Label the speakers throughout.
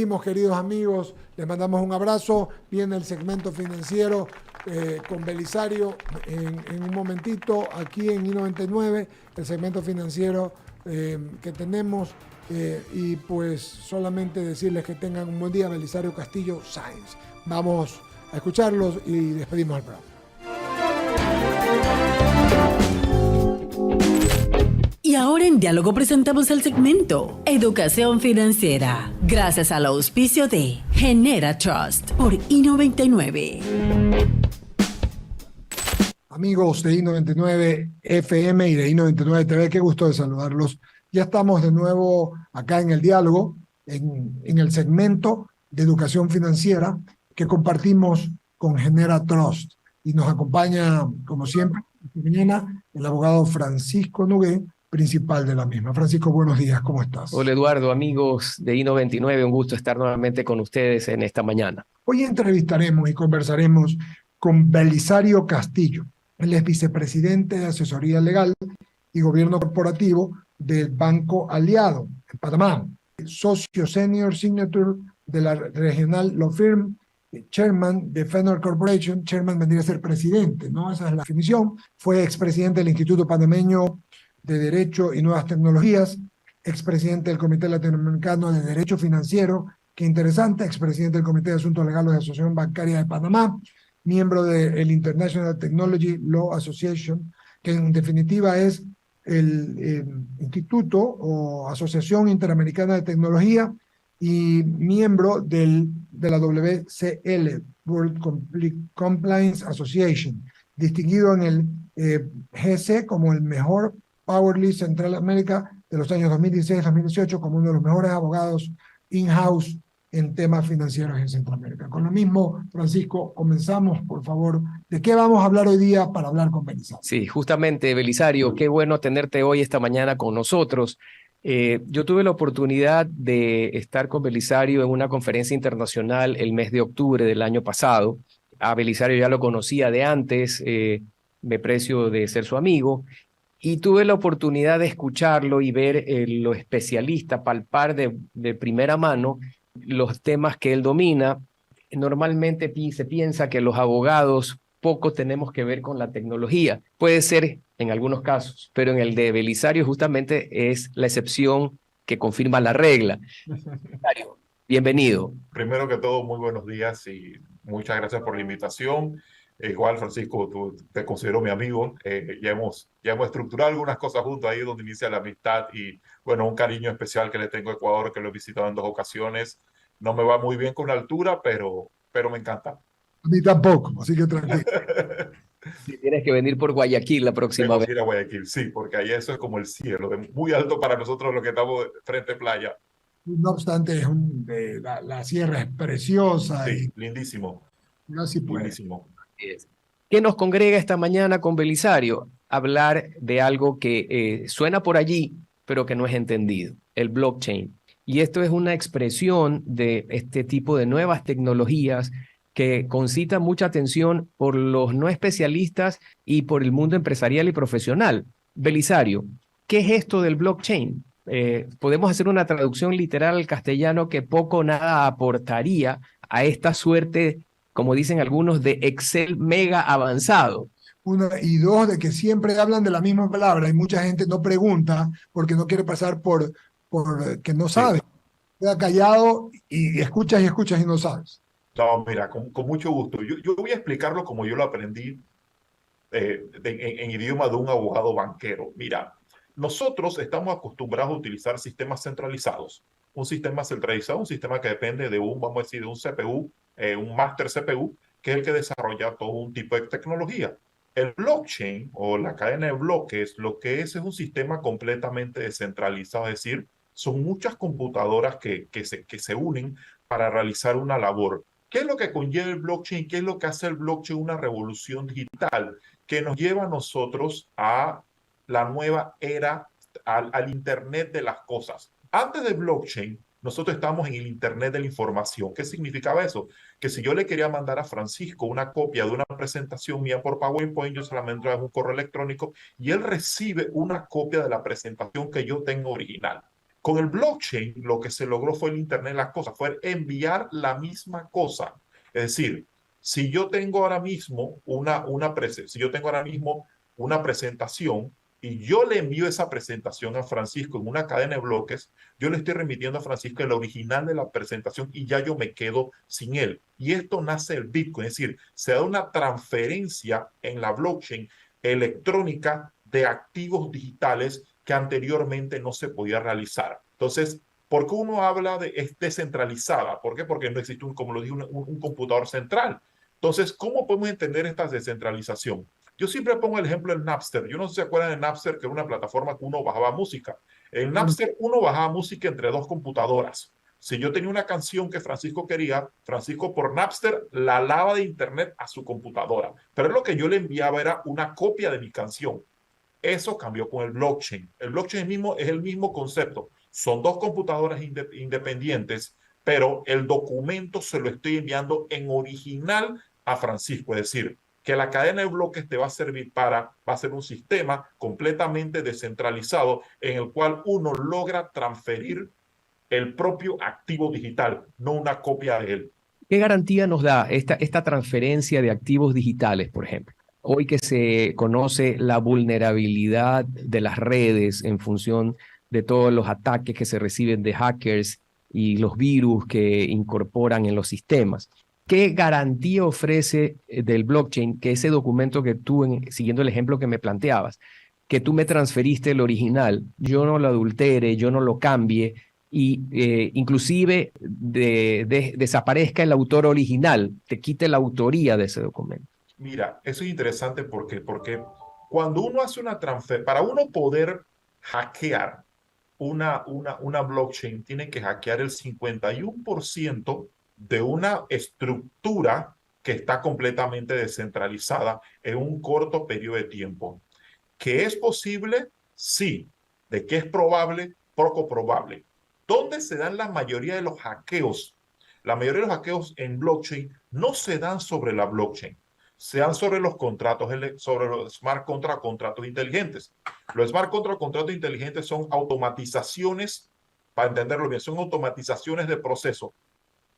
Speaker 1: despedimos, queridos amigos. Les mandamos un abrazo. Viene el segmento financiero con Belisario en un momentito aquí en I99, el segmento financiero que tenemos. Y pues solamente decirles que tengan un buen día. Belisario Castillo Sáenz. Vamos a escucharlos y despedimos al programa.
Speaker 2: Y ahora en Diálogo presentamos el segmento Educación Financiera, gracias al auspicio de Genera Trust por I99.
Speaker 1: Amigos de I99 FM y de I99 TV, qué gusto de saludarlos. Ya estamos de nuevo acá en el diálogo, en el segmento de educación financiera que compartimos con Genera Trust. Y nos acompaña, como siempre, esta mañana, el abogado Francisco Nogué, principal de la misma. Francisco, buenos días, ¿cómo estás?
Speaker 3: Hola Eduardo, amigos de I99, un gusto estar nuevamente con ustedes en esta mañana.
Speaker 1: Hoy entrevistaremos y conversaremos con Belisario Castillo. Él es vicepresidente de Asesoría Legal y Gobierno Corporativo del Banco Aliado en Panamá, socio senior signature de la Regional Law Firm, chairman de Fenner Corporation. Chairman vendría a ser presidente, ¿no? Esa es la definición. Fue expresidente del Instituto Panameño de Derecho y Nuevas Tecnologías, expresidente del Comité Latinoamericano de Derecho Financiero, qué interesante, expresidente del Comité de Asuntos Legales de la Asociación Bancaria de Panamá, miembro del International Technology Law Association, que en definitiva es el Instituto o Asociación Interamericana de Tecnología, y miembro de la WCL, World Compliance Association, distinguido en el GC como el mejor Powerly Central América de los años 2016-2018, como uno de los mejores abogados in-house en temas financieros en Centroamérica. Con lo mismo, Francisco, comenzamos, por favor. ¿De qué vamos a hablar hoy día para hablar con Belisario?
Speaker 3: Sí, justamente, Belisario, qué bueno tenerte hoy, esta mañana, con nosotros. Yo tuve la oportunidad de estar con Belisario en una conferencia internacional el mes de octubre del año pasado. A Belisario ya lo conocía de antes, me precio de ser su amigo, y tuve la oportunidad de escucharlo y ver lo especialista, palpar de primera mano los temas que él domina. Normalmente se piensa que los abogados poco tenemos que ver con la tecnología. Puede ser en algunos casos, pero en el de Belisario justamente es la excepción que confirma la regla. Belisario, bienvenido.
Speaker 4: Primero que todo, muy buenos días y muchas gracias por la invitación. Igual, Francisco, te considero mi amigo. Ya hemos estructurado algunas cosas juntos ahí donde inicia la amistad y, bueno, un cariño especial que le tengo a Ecuador, que lo he visitado en 2 ocasiones. No me va muy bien con la altura, pero me encanta.
Speaker 1: A mí tampoco, así que tranquilo.
Speaker 3: Tienes que venir por Guayaquil la próxima vez.
Speaker 4: Tengo que ir a Guayaquil, sí, porque ahí eso es como el cielo, muy alto para nosotros los que estamos frente a playa.
Speaker 1: No obstante, la sierra es preciosa.
Speaker 4: Sí,
Speaker 1: y
Speaker 4: lindísimo.
Speaker 1: así puede.
Speaker 4: Lindísimo.
Speaker 3: ¿Qué nos congrega esta mañana con Belisario? Hablar de algo que suena por allí, pero que no es entendido, el blockchain. Y esto es una expresión de este tipo de nuevas tecnologías que concita mucha atención por los no especialistas y por el mundo empresarial y profesional. Belisario, ¿qué es esto del blockchain? Podemos hacer una traducción literal al castellano que poco o nada aportaría a esta suerte, como dicen algunos, de Excel mega avanzado.
Speaker 1: Una, y dos, de que siempre hablan de la misma palabra y mucha gente no pregunta porque no quiere pasar por que no sabe. Queda callado y escuchas y no sabes.
Speaker 4: No, mira, con mucho gusto. Yo voy a explicarlo como yo lo aprendí en idioma de un abogado banquero. Mira, nosotros estamos acostumbrados a utilizar sistemas centralizados. Un sistema centralizado, un sistema que depende de vamos a decir, de un CPU, un master CPU, que es el que desarrolla todo un tipo de tecnología. El blockchain o la cadena de bloques, lo que es un sistema completamente descentralizado, es decir, son muchas computadoras que se unen para realizar una labor. ¿Qué es lo que conlleva el blockchain? ¿Qué es lo que hace el blockchain? Una revolución digital que nos lleva a nosotros a la nueva era, al Internet de las cosas. Antes del blockchain, nosotros estábamos en el Internet de la información. ¿Qué significaba eso? Que si yo le quería mandar a Francisco una copia de una presentación mía por PowerPoint, yo solamente le doy un correo electrónico y él recibe una copia de la presentación que yo tengo original. Con el blockchain, lo que se logró fue el Internet de las cosas, fue enviar la misma cosa. Es decir, si yo tengo ahora mismo una presentación y yo le envío esa presentación a Francisco en una cadena de bloques, yo le estoy remitiendo a Francisco el original de la presentación y ya yo me quedo sin él. Y esto nace el Bitcoin, es decir, se da una transferencia en la blockchain electrónica de activos digitales que anteriormente no se podía realizar. Entonces, ¿por qué uno habla de es descentralizada? ¿Por qué? Porque no existe, como lo dije, un computador central. Entonces, ¿cómo podemos entender esta descentralización? Yo siempre pongo el ejemplo del Napster. Yo no sé si se acuerdan de Napster, que era una plataforma que uno bajaba música. En Napster uno bajaba música entre dos computadoras. Si yo tenía una canción que Francisco quería, Francisco por Napster la lava de internet a su computadora. Pero lo que yo le enviaba era una copia de mi canción. Eso cambió con el blockchain. El blockchain mismo es el mismo concepto. Son dos computadoras independientes, pero el documento se lo estoy enviando en original a Francisco. Es decir, que la cadena de bloques te va a servir va a ser un sistema completamente descentralizado en el cual uno logra transferir el propio activo digital, no una copia de él.
Speaker 3: ¿Qué garantía nos da esta transferencia de activos digitales, por ejemplo? Hoy que se conoce la vulnerabilidad de las redes en función de todos los ataques que se reciben de hackers y los virus que incorporan en los sistemas. ¿Qué garantía ofrece del blockchain que ese documento que tú, siguiendo el ejemplo que me planteabas, que tú me transferiste el original, yo no lo adultere, yo no lo cambie, y inclusive desaparezca el autor original, te quite la autoría de ese documento?
Speaker 4: Mira, eso es interesante porque cuando uno hace una transferencia, para uno poder hackear una blockchain, tiene que hackear el 51% de una estructura que está completamente descentralizada en un corto periodo de tiempo. ¿Que es posible? Sí. ¿De qué es probable? Poco probable. ¿Dónde se dan la mayoría de los hackeos? La mayoría de los hackeos en blockchain no se dan sobre la blockchain, se dan sobre los contratos, sobre los smart contracts, contratos inteligentes. Los smart contracts, contratos inteligentes son automatizaciones, para entenderlo bien, son automatizaciones de proceso.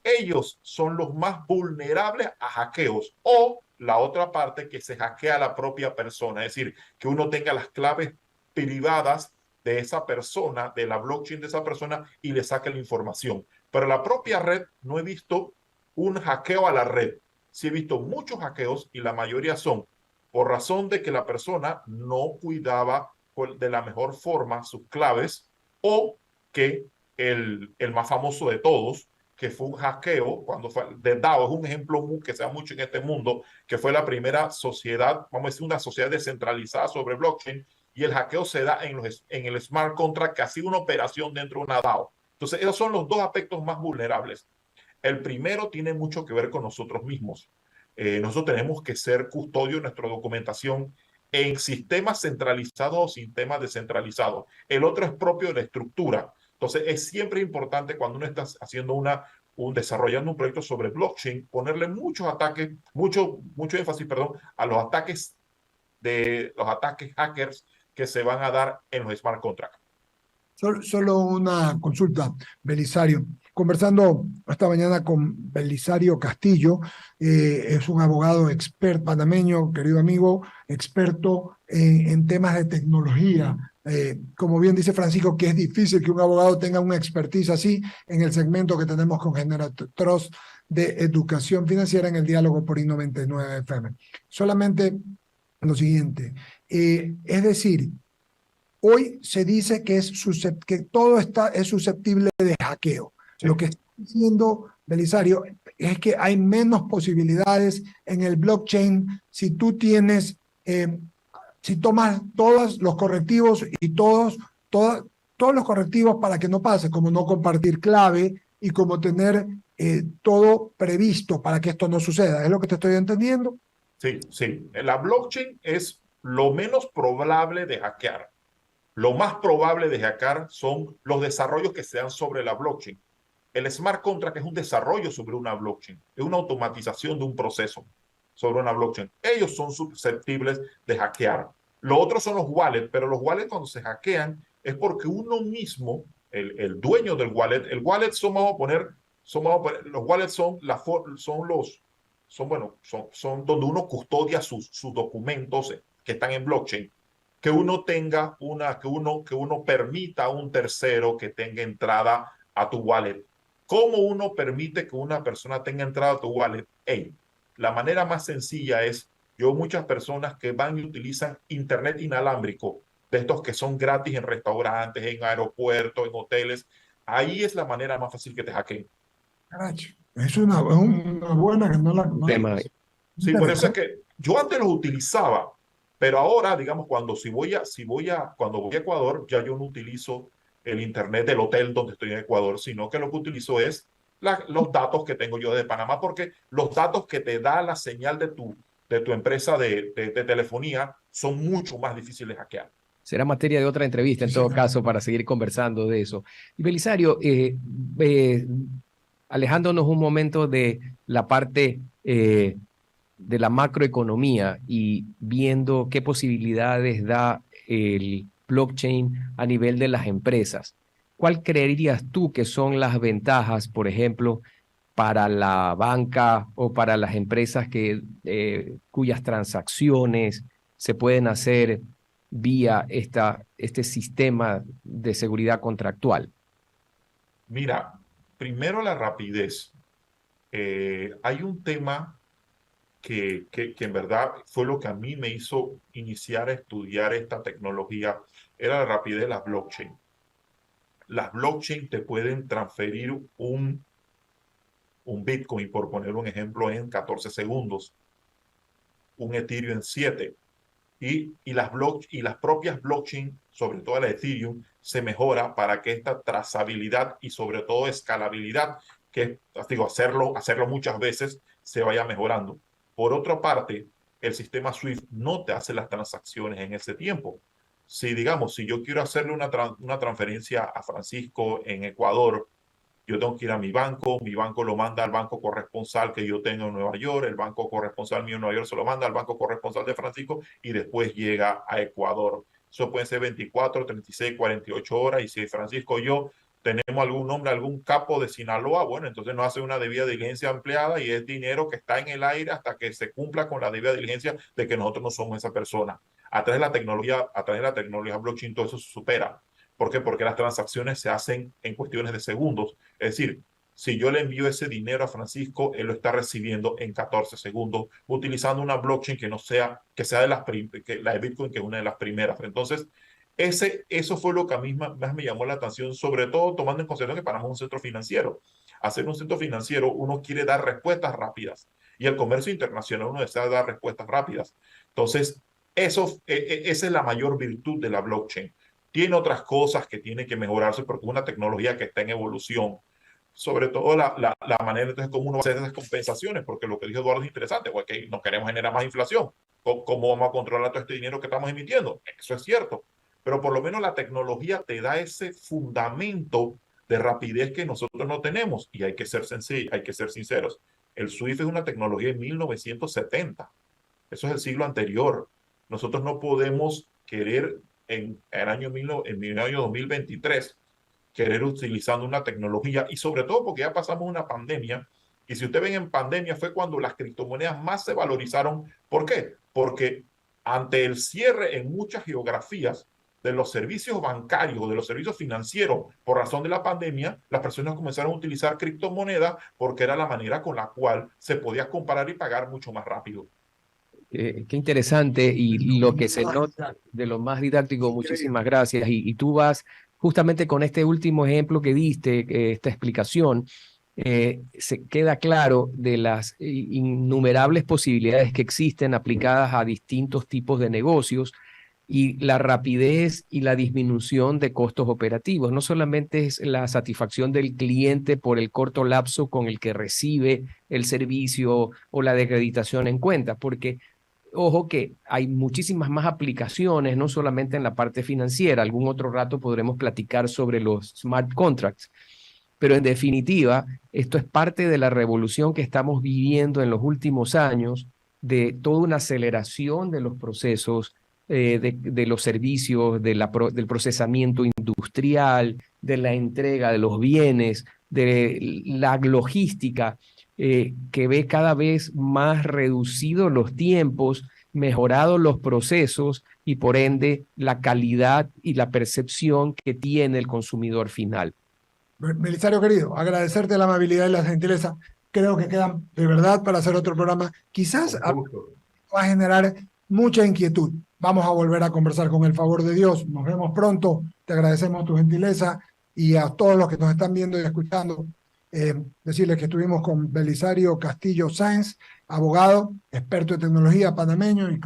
Speaker 4: Ellos son los más vulnerables a hackeos, o la otra parte, que se hackea a la propia persona, es decir, que uno tenga las claves privadas de esa persona, de la blockchain de esa persona, y le saque la información. Pero la propia red, no he visto un hackeo a la red. Sí he visto muchos hackeos y la mayoría son por razón de que la persona no cuidaba de la mejor forma sus claves, o que el más famoso de todos, que fue un hackeo, cuando fue de DAO, es un ejemplo que se da mucho en este mundo, que fue la primera sociedad, vamos a decir, una sociedad descentralizada sobre blockchain, y el hackeo se da en el smart contract que hacía una operación dentro de una DAO. Entonces, esos son los dos aspectos más vulnerables. El primero tiene mucho que ver con nosotros mismos. Nosotros tenemos que ser custodio de nuestra documentación en sistemas centralizados o sistemas descentralizados. El otro es propio de la estructura. Entonces, es siempre importante cuando uno está haciendo desarrollando un proyecto sobre blockchain, ponerle mucho énfasis, perdón, a los ataques hackers que se van a dar en los smart contracts.
Speaker 1: Solo una consulta, Belisario. Conversando esta mañana con Belisario Castillo, es un abogado experto panameño, querido amigo, experto en temas de tecnología. Como bien dice Francisco, que es difícil que un abogado tenga una expertise así en el segmento que tenemos con Genera Trust de educación financiera en el diálogo por I99 FM. Solamente lo siguiente, es decir, hoy se dice que todo es susceptible de hackeo. Sí. Lo que está diciendo Belisario es que hay menos posibilidades en el blockchain si tú tienes, si tomas todos los correctivos y todos los correctivos para que no pase, como no compartir clave y como tener todo previsto para que esto no suceda. ¿Es lo que te estoy entendiendo?
Speaker 4: Sí, sí. La blockchain es lo menos probable de hackear. Lo más probable de hackear son los desarrollos que se dan sobre la blockchain. El smart contract es un desarrollo sobre una blockchain, es una automatización de un proceso sobre una blockchain. Ellos son susceptibles de hackear. Lo otro son los wallets, pero los wallets cuando se hackean es porque uno mismo el dueño del wallet. El wallet son, los wallets son donde uno custodia sus documentos que están en blockchain, que uno permita a un tercero que tenga entrada a tu wallet. ¿Cómo uno permite que una persona tenga entrada a tu wallet? La manera más sencilla es, muchas personas que van y utilizan internet inalámbrico, de estos que son gratis en restaurantes, en aeropuertos, en hoteles, ahí es la manera más fácil que te hackeen.
Speaker 1: Caracho, es una buena que no la...
Speaker 4: Sí, por eso es que yo antes los utilizaba, pero ahora, digamos, cuando voy a Ecuador, ya yo no utilizo el internet del hotel donde estoy en Ecuador, sino que lo que utilizo es los datos que tengo yo de Panamá, porque los datos que te da la señal de tu empresa de telefonía son mucho más difíciles de hackear.
Speaker 3: Será materia de otra entrevista, en todo caso, para seguir conversando de eso. Y Belisario, alejándonos un momento de la parte de la macroeconomía y viendo qué posibilidades da el blockchain a nivel de las empresas, ¿cuál creerías tú que son las ventajas, por ejemplo, para la banca o para las empresas cuyas transacciones se pueden hacer vía este sistema de seguridad contractual?
Speaker 4: Mira, primero la rapidez. Hay un tema que en verdad fue lo que a mí me hizo iniciar a estudiar esta tecnología, era la rapidez de las blockchain. Las blockchain te pueden transferir un Bitcoin, por poner un ejemplo, en 14 segundos, un Ethereum en 7. Y las propias blockchain, sobre todo la Ethereum, se mejora para que esta trazabilidad y sobre todo escalabilidad, que digo, hacerlo muchas veces, se vaya mejorando. Por otra parte, el sistema SWIFT no te hace las transacciones en ese tiempo. Si yo quiero hacerle una transferencia a Francisco en Ecuador, yo tengo que ir a mi banco lo manda al banco corresponsal que yo tengo en Nueva York, el banco corresponsal mío en Nueva York se lo manda al banco corresponsal de Francisco y después llega a Ecuador. Eso puede ser 24, 36, 48 horas y si Francisco y yo tenemos algún nombre, algún capo de Sinaloa, bueno, entonces nos hace una debida diligencia ampliada y es dinero que está en el aire hasta que se cumpla con la debida diligencia de que nosotros no somos esa persona. A través de la tecnología blockchain todo eso se supera. ¿Por qué? Porque las transacciones se hacen en cuestiones de segundos. Es decir, si yo le envío ese dinero a Francisco, él lo está recibiendo en 14 segundos, utilizando una blockchain que sea de la de Bitcoin, que es una de las primeras. Entonces, eso fue lo que a mí más me llamó la atención, sobre todo tomando en consideración que Panamá es un centro financiero. Hacer un centro financiero, uno quiere dar respuestas rápidas y el comercio internacional uno desea dar respuestas rápidas. Entonces, esa es la mayor virtud de la blockchain. Tiene otras cosas que tiene que mejorarse porque es una tecnología que está en evolución. Sobre todo la manera entonces cómo uno va a hacer esas compensaciones, porque lo que dijo Eduardo es interesante, porque no queremos generar más inflación. ¿Cómo vamos a controlar todo este dinero que estamos emitiendo? Eso es cierto. Pero por lo menos la tecnología te da ese fundamento de rapidez que nosotros no tenemos. Y hay que ser sencillo, hay que ser sinceros. El SWIFT es una tecnología de 1970. Eso es el siglo anterior. Nosotros no podemos querer en el año 2023 querer utilizando una tecnología y sobre todo porque ya pasamos una pandemia y si ustedes ven en pandemia fue cuando las criptomonedas más se valorizaron. ¿Por qué? Porque ante el cierre en muchas geografías de los servicios bancarios, de los servicios financieros por razón de la pandemia, las personas comenzaron a utilizar criptomonedas porque era la manera con la cual se podía comparar y pagar mucho más rápido.
Speaker 3: Qué interesante y lo que se nota de lo más didáctico, muchísimas gracias. Y tú vas justamente con este último ejemplo que diste, esta explicación, se queda claro de las innumerables posibilidades que existen aplicadas a distintos tipos de negocios y la rapidez y la disminución de costos operativos. No solamente es la satisfacción del cliente por el corto lapso con el que recibe el servicio o la acreditación en cuenta, porque ojo que hay muchísimas más aplicaciones, no solamente en la parte financiera. Algún otro rato podremos platicar sobre los smart contracts. Pero en definitiva, esto es parte de la revolución que estamos viviendo en los últimos años, de toda una aceleración de los procesos, de los servicios, del procesamiento industrial, de la entrega de los bienes, de la logística, que ve cada vez más reducidos los tiempos, mejorados los procesos y por ende la calidad y la percepción que tiene el consumidor final.
Speaker 1: Belisario querido, agradecerte la amabilidad y la gentileza. Creo que quedan de verdad para hacer otro programa. Quizás va a generar mucha inquietud. Vamos a volver a conversar con el favor de Dios. Nos vemos pronto. Te agradecemos tu gentileza y a todos los que nos están viendo y escuchando, decirles que estuvimos con Belisario Castillo Sáenz, abogado, experto de tecnología panameño y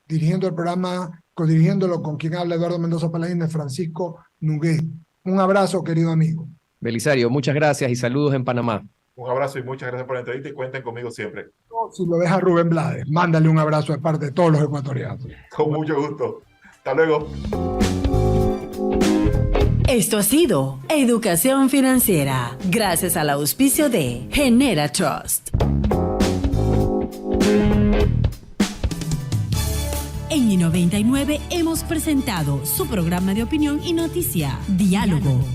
Speaker 1: dirigiendo el programa, codirigiéndolo con quien habla Eduardo Mendoza Paladín, de Francisco Nuguet. Un abrazo, querido amigo.
Speaker 3: Belisario, muchas gracias y saludos en Panamá.
Speaker 4: Un abrazo y muchas gracias por la entrevista y cuenten conmigo siempre.
Speaker 1: Si lo ves a Rubén Blades, mándale un abrazo de parte de todos los ecuatorianos.
Speaker 4: Con mucho gusto. Hasta luego.
Speaker 2: Esto ha sido Educación Financiera, gracias al auspicio de Genera Trust. En I99 hemos presentado su programa de opinión y noticia, Diálogo.